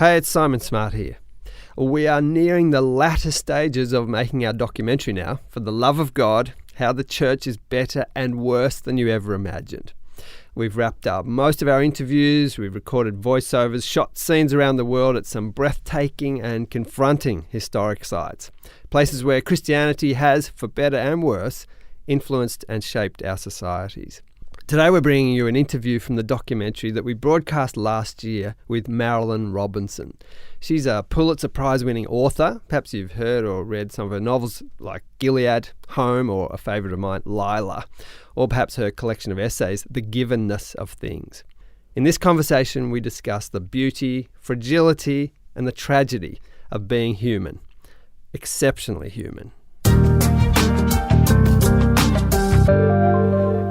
Hey, it's Simon Smart here. We are nearing the latter stages of making our documentary now, For the Love of God, How the Church is Better and Worse Than You Ever Imagined. We've wrapped up most of our interviews, we've recorded voiceovers, shot scenes around the world at some breathtaking and confronting historic sites. Places where Christianity has, for better and worse, influenced and shaped our societies. Today we're bringing you an interview from the documentary that we broadcast last year with Marilynne Robinson. She's a Pulitzer Prize-winning author. Perhaps you've heard or read some of her novels like Gilead, Home, or a favourite of mine, Lila, or perhaps her collection of essays, The Givenness of Things. In this conversation we discuss the beauty, fragility and the tragedy of being human, exceptionally human.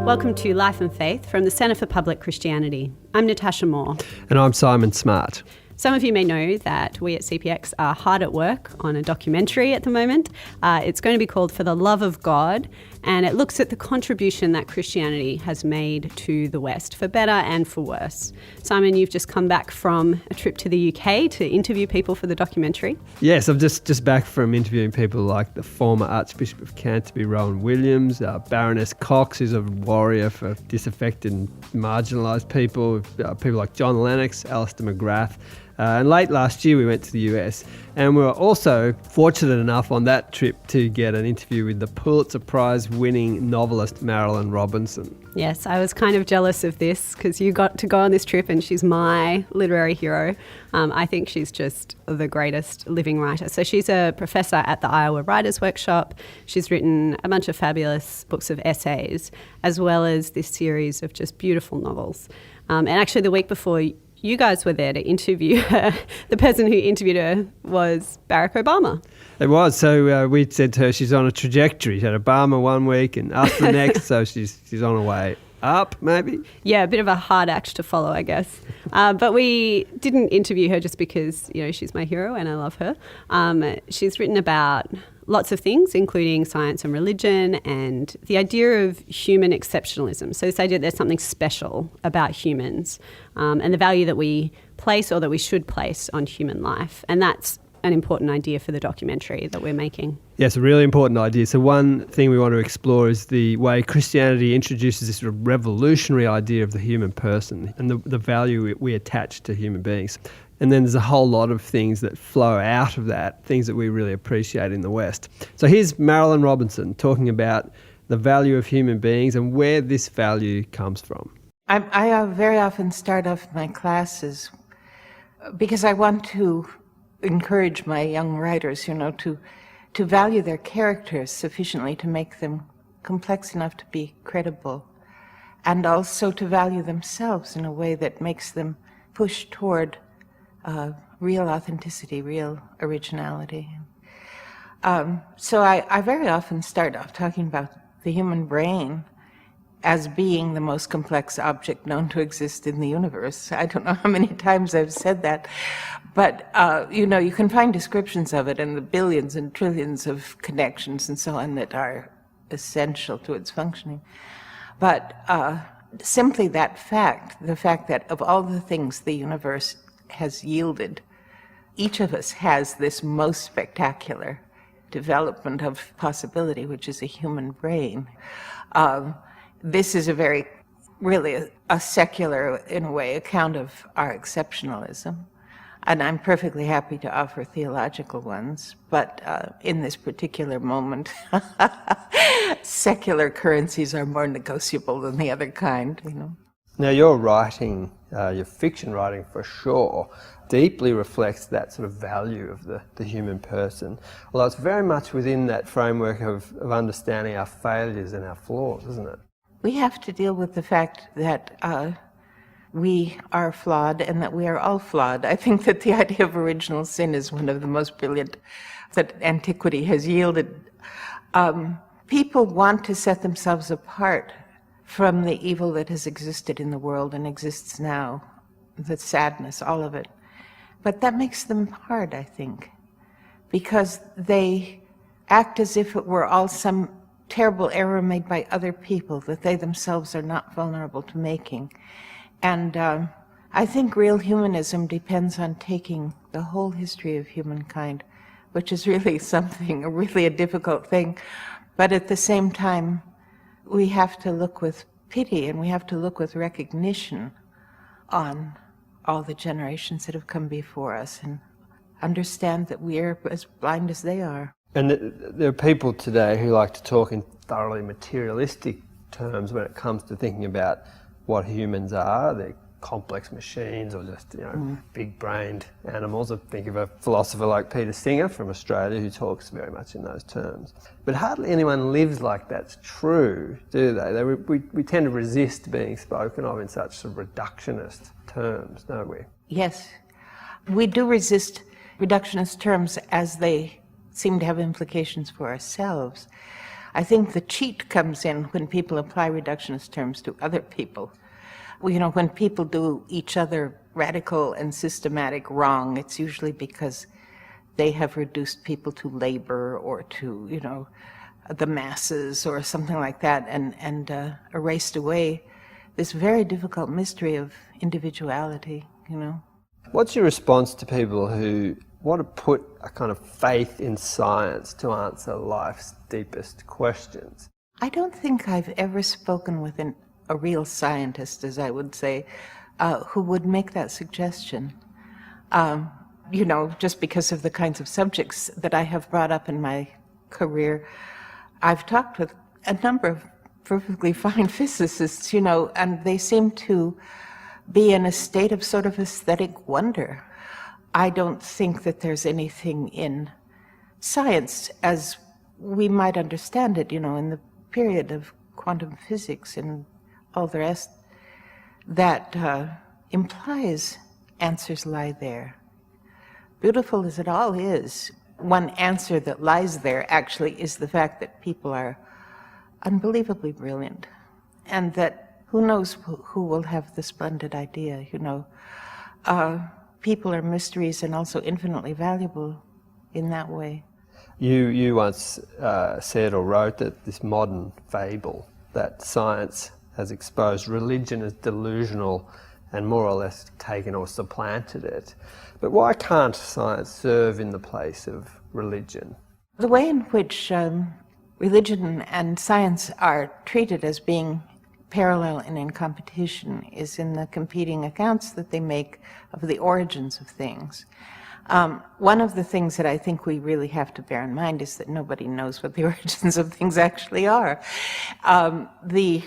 Welcome to Life and Faith from the Centre for Public Christianity. I'm Natasha Moore. And I'm Simon Smart. Some of you may know that we at CPX are hard at work on a documentary at the moment. It's going to be called For the Love of God, and it looks at the contribution that Christianity has made to the West, for better and for worse. Simon, you've just come back from a trip to the UK to interview people for the documentary. Yes, I'm just back from interviewing people like the former Archbishop of Canterbury, Rowan Williams, Baroness Cox, who's a warrior for disaffected and marginalised people, people like John Lennox, Alistair McGrath. And late last year we went to the US, and we were also fortunate enough on that trip to get an interview with the Pulitzer Prize-winning novelist Marilynne Robinson. Yes, I was kind of jealous of this because you got to go on this trip and she's my literary hero. I think she's just the greatest living writer. So she's a professor at the Iowa Writers' Workshop. She's written a bunch of fabulous books of essays, as well as this series of just beautiful novels. And actually the week before you guys were there to interview her, the person who interviewed her was Barack Obama. It was. So we said to her she's on a trajectory. She had Obama one week and us the next, so she's on her way up, maybe? Yeah, a bit of a hard act to follow, I guess. But we didn't interview her just because, she's my hero and I love her. She's written about lots of things, including science and religion and the idea of human exceptionalism. So this idea that there's something special about humans and the value that we place or that we should place on human life. And that's an important idea for the documentary that we're making. Yes, a really important idea. So one thing we want to explore is the way Christianity introduces this sort of revolutionary idea of the human person and the value we attach to human beings. And then there's a whole lot of things that flow out of that, things that we really appreciate in the West. So here's Marilynne Robinson talking about the value of human beings and where this value comes from. I very often start off my classes because I want to encourage my young writers, to value their characters sufficiently to make them complex enough to be credible, and also to value themselves in a way that makes them push toward real authenticity, real originality. So I very often start off talking about the human brain as being the most complex object known to exist in the universe. I don't know how many times I've said that, but you can find descriptions of it in the billions and trillions of connections and so on that are essential to its functioning. But simply that fact, the fact that of all the things the universe has yielded, each of us has this most spectacular development of possibility, which is a human brain. This is really a secular, in a way, account of our exceptionalism. And I'm perfectly happy to offer theological ones, but in this particular moment, secular currencies are more negotiable than the other kind, Now your writing, your fiction writing for sure, deeply reflects that sort of value of the human person, although it's very much within that framework of understanding our failures and our flaws, isn't it? We have to deal with the fact that we are flawed and that we are all flawed. I think that the idea of original sin is one of the most brilliant that antiquity has yielded. People want to set themselves apart from the evil that has existed in the world and exists now, the sadness, all of it. But that makes them hard, I think, because they act as if it were all some terrible error made by other people that they themselves are not vulnerable to making. And I think real humanism depends on taking the whole history of humankind, which is really really a difficult thing. But at the same time, we have to look with pity and we have to look with recognition on all the generations that have come before us and understand that we are as blind as they are. And there are people today who like to talk in thoroughly materialistic terms when it comes to thinking about what humans are. They're complex machines or just, big-brained animals. I think of a philosopher like Peter Singer from Australia who talks very much in those terms. But hardly anyone lives like that's true, do they? We tend to resist being spoken of in such sort of reductionist terms, don't we? Yes. We do resist reductionist terms as they seem to have implications for ourselves. I think the cheat comes in when people apply reductionist terms to other people. When people do each other radical and systematic wrong, it's usually because they have reduced people to labor or to, the masses or something like that and erased away this very difficult mystery of individuality, What's your response to people who want to put a kind of faith in science to answer life's deepest questions? I don't think I've ever spoken with a real scientist, as I would say, who would make that suggestion. Just because of the kinds of subjects that I have brought up in my career, I've talked with a number of perfectly fine physicists, and they seem to be in a state of sort of aesthetic wonder. I don't think that there's anything in science as we might understand it, in the period of quantum physics and all the rest, that implies answers lie there. Beautiful as it all is, one answer that lies there actually is the fact that people are unbelievably brilliant, and that who knows who will have the splendid idea, People are mysteries and also infinitely valuable in that way. You once said or wrote that this modern fable that science has exposed religion as delusional and more or less taken or supplanted it. But why can't science serve in the place of religion? The way in which religion and science are treated as being parallel and in competition is in the competing accounts that they make of the origins of things. One of the things that I think we really have to bear in mind is that nobody knows what the origins of things actually are. The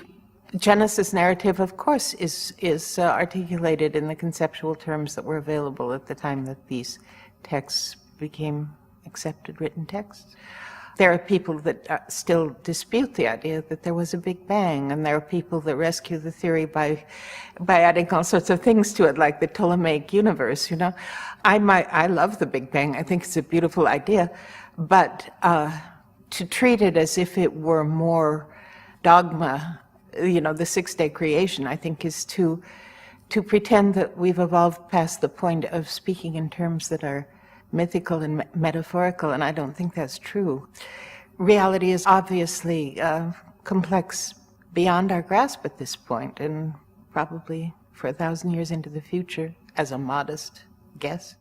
Genesis narrative, of course, is articulated in the conceptual terms that were available at the time that these texts became accepted written texts. There are people that still dispute the idea that there was a Big Bang, and there are people that rescue the theory by adding all sorts of things to it, like the Ptolemaic universe, I love the Big Bang. I think it's a beautiful idea, but to treat it as if it were more dogma, the six-day creation, I think is to pretend that we've evolved past the point of speaking in terms that are mythical and metaphorical, and I don't think that's true. Reality is obviously complex beyond our grasp at this point, and probably for 1,000 years into the future, as a modest guess.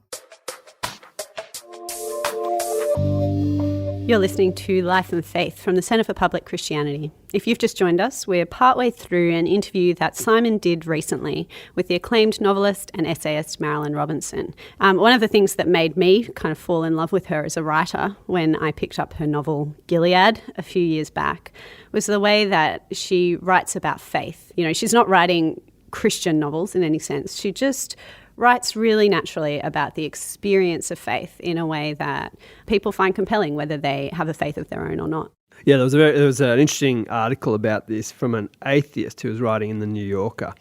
You're listening to Life and Faith from the Centre for Public Christianity. If you've just joined us, we're partway through an interview that Simon did recently with the acclaimed novelist and essayist Marilynne Robinson. One of the things that made me kind of fall in love with her as a writer when I picked up her novel Gilead a few years back was the way that she writes about faith. She's not writing Christian novels in any sense. She just writes really naturally about the experience of faith in a way that people find compelling, whether they have a faith of their own or not. Yeah, there was an interesting article about this from an atheist who was writing in the New Yorker.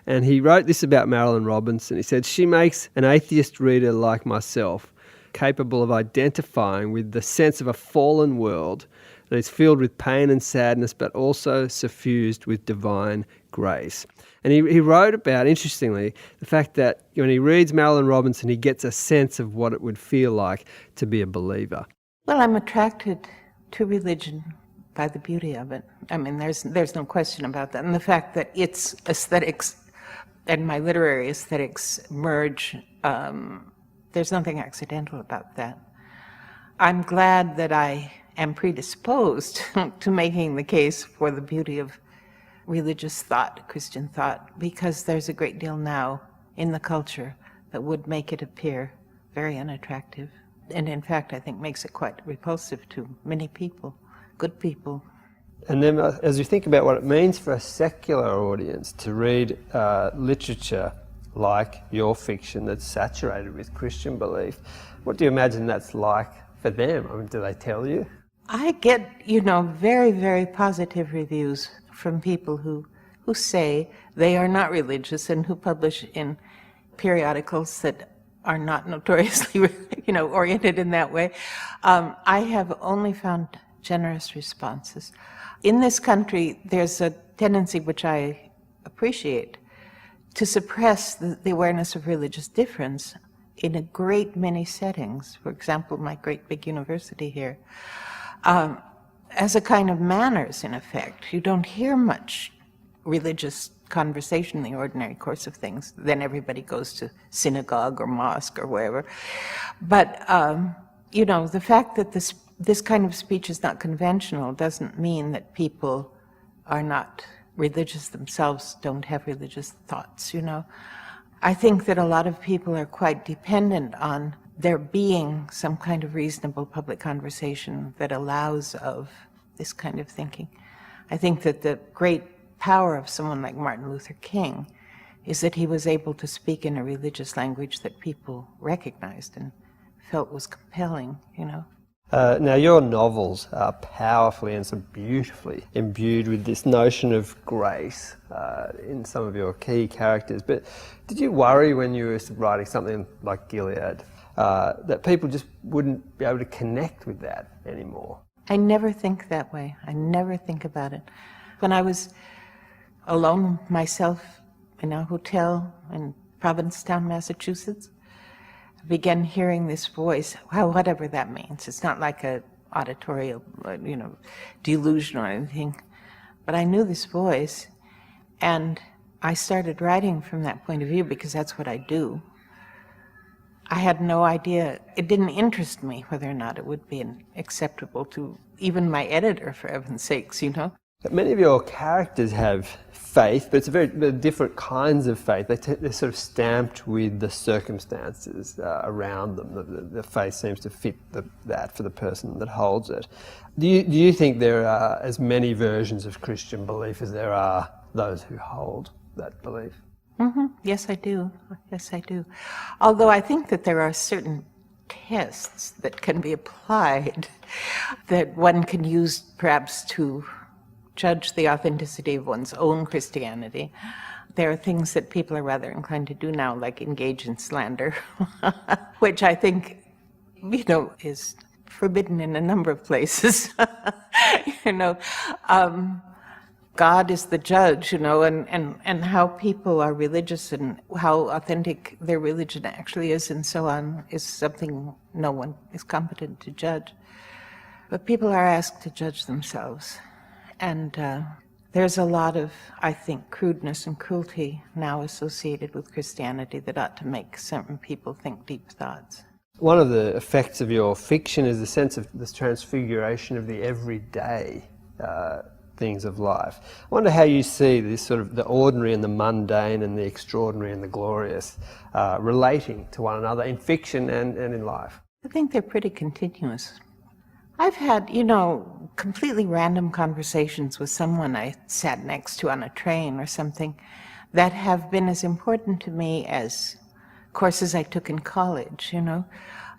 And he wrote this about Marilynne Robinson. He said, "She makes an atheist reader like myself capable of identifying with the sense of a fallen world that is filled with pain and sadness, but also suffused with divine grace." And he wrote about, interestingly, the fact that when he reads Marilynne Robinson, he gets a sense of what it would feel like to be a believer. Well, I'm attracted to religion by the beauty of it. I mean, there's no question about that. And the fact that its aesthetics and my literary aesthetics merge. There's nothing accidental about that. I'm glad that I am predisposed to making the case for the beauty of religious thought, Christian thought, because there's a great deal now in the culture that would make it appear very unattractive. And in fact, I think makes it quite repulsive to many people, good people. And then as you think about what it means for a secular audience to read literature like your fiction that's saturated with Christian belief, what do you imagine that's like for them? I mean, do they tell you? I get, very, very positive reviews from people who say they are not religious and who publish in periodicals that are not notoriously, oriented in that way. I have only found generous responses. In this country, there's a tendency, which I appreciate, to suppress the awareness of religious difference in a great many settings. For example, my great big university here, as a kind of manners, in effect. You don't hear much religious conversation in the ordinary course of things. Then everybody goes to synagogue or mosque or wherever. But, the fact that this kind of speech is not conventional doesn't mean that people are not religious themselves, don't have religious thoughts, I think that a lot of people are quite dependent on there being some kind of reasonable public conversation that allows of this kind of thinking. I think that the great power of someone like Martin Luther King is that he was able to speak in a religious language that people recognized and felt was compelling, Now, your novels are powerfully and so beautifully imbued with this notion of grace in some of your key characters. But did you worry when you were writing something like Gilead that people just wouldn't be able to connect with that anymore? I never think that way. I never think about it. When I was alone myself in a hotel in Provincetown, Massachusetts, I began hearing this voice, whatever that means. It's not like a auditory, delusion or anything. But I knew this voice, and I started writing from that point of view because that's what I do. I had no idea. It didn't interest me whether or not it would be acceptable to even my editor, for heaven's sakes, Many of your characters have faith, but it's very different kinds of faith. They're sort of stamped with the circumstances around them. The faith seems to fit that for the person that holds it. Do you think there are as many versions of Christian belief as there are those who hold that belief? Mm-hmm. Yes, I do. Yes, I do. Although I think that there are certain tests that can be applied that one can use perhaps to judge the authenticity of one's own Christianity. There are things that people are rather inclined to do now, like engage in slander, which I think, is forbidden in a number of places. God is the judge, and how people are religious and how authentic their religion actually is and so on is something no one is competent to judge. But people are asked to judge themselves. And there's a lot of, I think, crudeness and cruelty now associated with Christianity that ought to make certain people think deep thoughts. One of the effects of your fiction is the sense of this transfiguration of the everyday things of life. I wonder how you see this sort of the ordinary and the mundane and the extraordinary and the glorious relating to one another in fiction and in life. I think they're pretty continuous. I've had, completely random conversations with someone I sat next to on a train or something that have been as important to me as courses I took in college,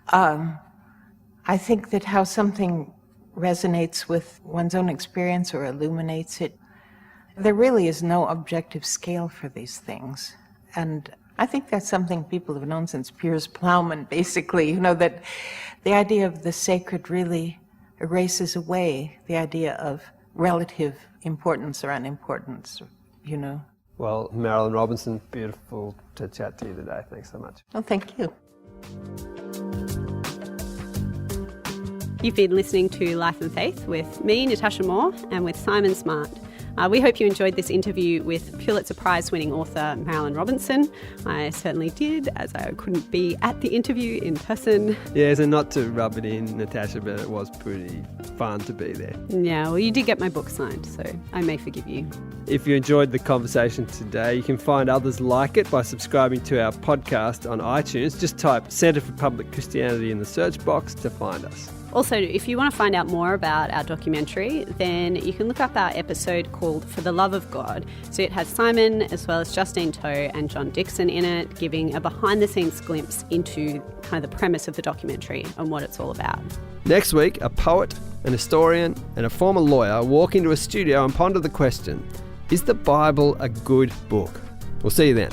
I think that how something resonates with one's own experience or illuminates it, there really is no objective scale for these things. And I think that's something people have known since Piers Plowman, basically, that the idea of the sacred really erases away the idea of relative importance or unimportance, Well, Marilynne Robinson, beautiful to chat to you today. Thanks so much. Well, thank you. You've been listening to Life and Faith with me, Natasha Moore, and with Simon Smart. We hope you enjoyed this interview with Pulitzer Prize-winning author Marilynne Robinson. I certainly did, as I couldn't be at the interview in person. Yeah, so not to rub it in, Natasha, but it was pretty fun to be there. Yeah, well, you did get my book signed, so I may forgive you. If you enjoyed the conversation today, you can find others like it by subscribing to our podcast on iTunes. Just type Centre for Public Christianity in the search box to find us. Also, if you want to find out more about our documentary, then you can look up our episode called For the Love of God. So it has Simon as well as Justine Toe and John Dixon in it, giving a behind-the-scenes glimpse into kind of the premise of the documentary and what it's all about. Next week, a poet, an historian and a former lawyer walk into a studio and ponder the question, is the Bible a good book? We'll see you then.